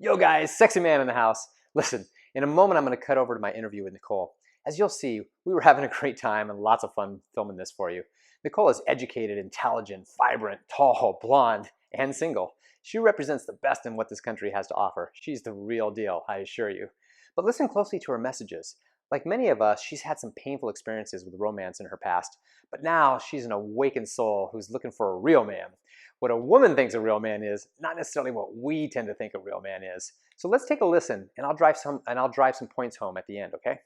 Yo guys, sexy man in the house. Listen, in a moment I'm going to cut over to my interview with Nicole. As you'll see, we were having a great time and lots of fun filming this for you. Nicole is educated, intelligent, vibrant, tall, blonde, and single. She represents the best in what this country has to offer. She's the real deal, I assure you. But listen closely to her messages. Like many of us, she's had some painful experiences with romance in her past, but now she's an awakened soul who's looking for a real man. What a woman thinks a real man is, not necessarily what we tend to think a real man is. So let's take a listen, and I'll drive some points home at the end, okay?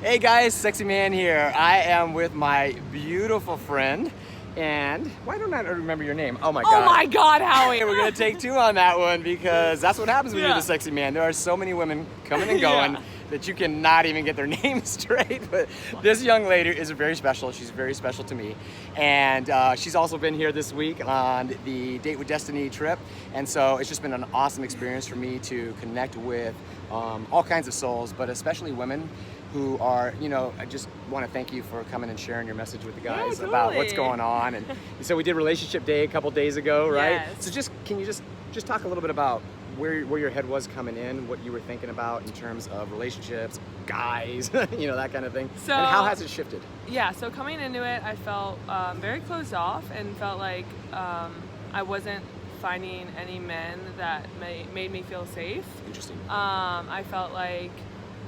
Hey guys, sexy man here. I am with my beautiful friend, and why don't I remember your name? Oh my God. Oh my God, Howie. We're gonna take two on that one because that's what happens when you're the sexy man. There are so many women coming and going that you cannot even get their name straight. But this young lady is very special. She's very special to me. And she's also been here this week on the Date with Destiny trip. And so it's just been an awesome experience for me to connect with all kinds of souls, but especially women who are, you know, I just want to thank you for coming and sharing your message with the guys about what's going on. And so we did Relationship Day a couple days ago, right? Yes. So can you just talk a little bit about where your head was coming in, what you were thinking about in terms of relationships, guys, you know, that kind of thing. So, and how has it shifted? Yeah, so coming into it, I felt very closed off and felt like I wasn't finding any men that made me feel safe. Interesting. I felt like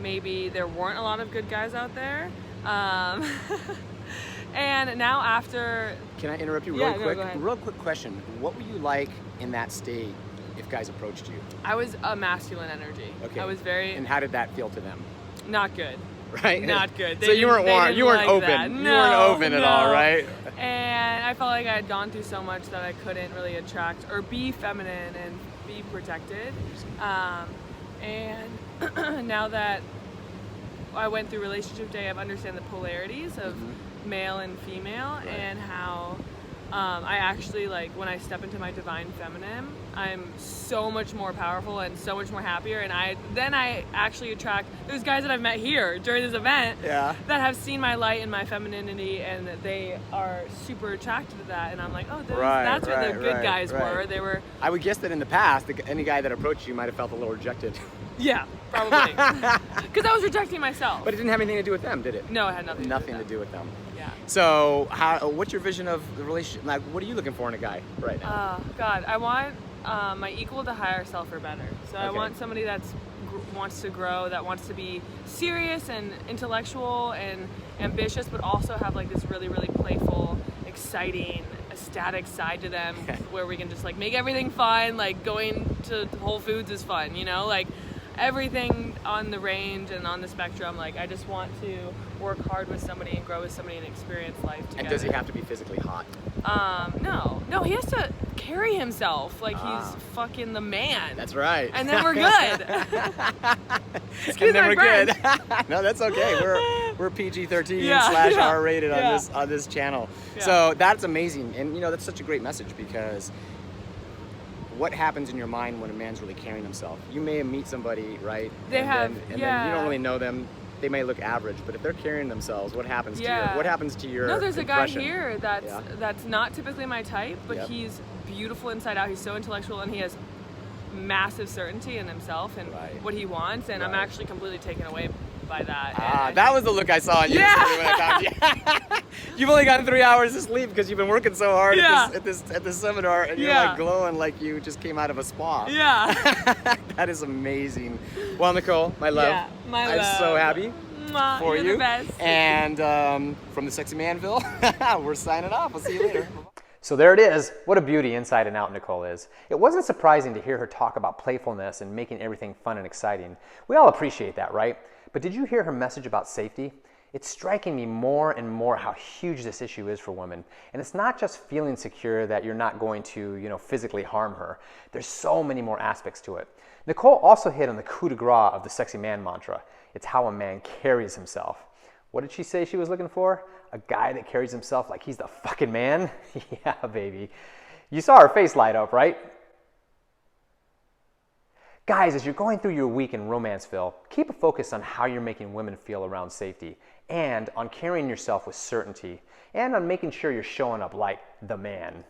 maybe there weren't a lot of good guys out there. And now after... Can I interrupt you really quick? Go ahead. Real quick question. What were you like in that state if guys approached you? I was a masculine energy. Okay. I was very... And how did that feel to them? Not good. Right? Not good. So you weren't warm. You weren't open. That. You weren't open at all, right? And I felt like I had gone through so much that I couldn't really attract or be feminine and be protected. And now that I went through Relationship Day, I've understand the polarities of male and female, and how I actually, like, when I step into my divine feminine, I'm so much more powerful and so much more happier, and I actually attract those guys that I've met here during this event that have seen my light and my femininity, and they are super attracted to that, and I'm like, oh, that's where the good guys were. They were... I would guess that in the past, any guy that approached you might have felt a little rejected. Yeah, probably. Because I was rejecting myself. But it didn't have anything to do with them, did it? No, it had nothing to do with them. Yeah. So, what's your vision of the relationship? Like, what are you looking for in a guy right now? God, I want my equal to higher self or better. So I want somebody that wants to grow, that wants to be serious and intellectual and ambitious, but also have like this really, really playful, exciting, ecstatic side to them where we can just like make everything fun. Like going to Whole Foods is fun, you know, like everything on the range and on the spectrum. Like I just want to work hard with somebody and grow with somebody and experience life together. And does he have to be physically hot? No, he has to carry himself like he's fucking the man. That's right. And then we're good. And then we're good. No, that's okay. We're PG-13 / R-rated on this channel. Yeah. So that's amazing, and you know that's such a great message, because what happens in your mind when a man's really carrying himself? You may meet somebody, right? Then you don't really know them. They may look average, but if they're carrying themselves, what happens to your No, there's impression? a guy here that's not typically my type, but he's beautiful inside out. He's so intellectual, and he has massive certainty in himself and what he wants, and I'm actually completely taken away by that. That was the look I saw on you when I talked to you. You've only gotten 3 hours of sleep because you've been working so hard at this seminar, and you're like glowing like you just came out of a spa. Yeah. That is amazing. Well, Nicole, my love, I'm so happy for you. The best. And from the Sexy Manville, we're signing off. We'll see you later. So there it is. What a beauty inside and out Nicole is. It wasn't surprising to hear her talk about playfulness and making everything fun and exciting. We all appreciate that, right? But did you hear her message about safety? It's striking me more and more how huge this issue is for women. And it's not just feeling secure that you're not going to, you know, physically harm her. There's so many more aspects to it. Nicole also hit on the coup de grace of the sexy man mantra. It's how a man carries himself. What did she say she was looking for? A guy that carries himself like he's the fucking man? Yeah, baby. You saw her face light up, right? Guys, as you're going through your week in Romanceville, keep a focus on how you're making women feel around safety, and on carrying yourself with certainty, and on making sure you're showing up like the man.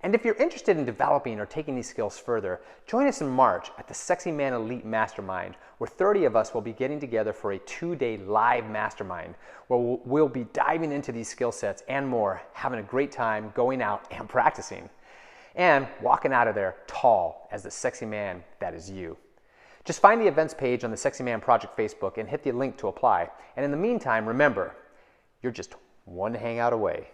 And if you're interested in developing or taking these skills further, join us in March at the Sexy Man Elite Mastermind, where 30 of us will be getting together for a 2-day live mastermind, where we'll be diving into these skill sets and more, having a great time going out and practicing, and walking out of there tall as the sexy man that is you. Just find the events page on the Sexy Man Project Facebook and hit the link to apply. And in the meantime, remember, you're just one hangout away.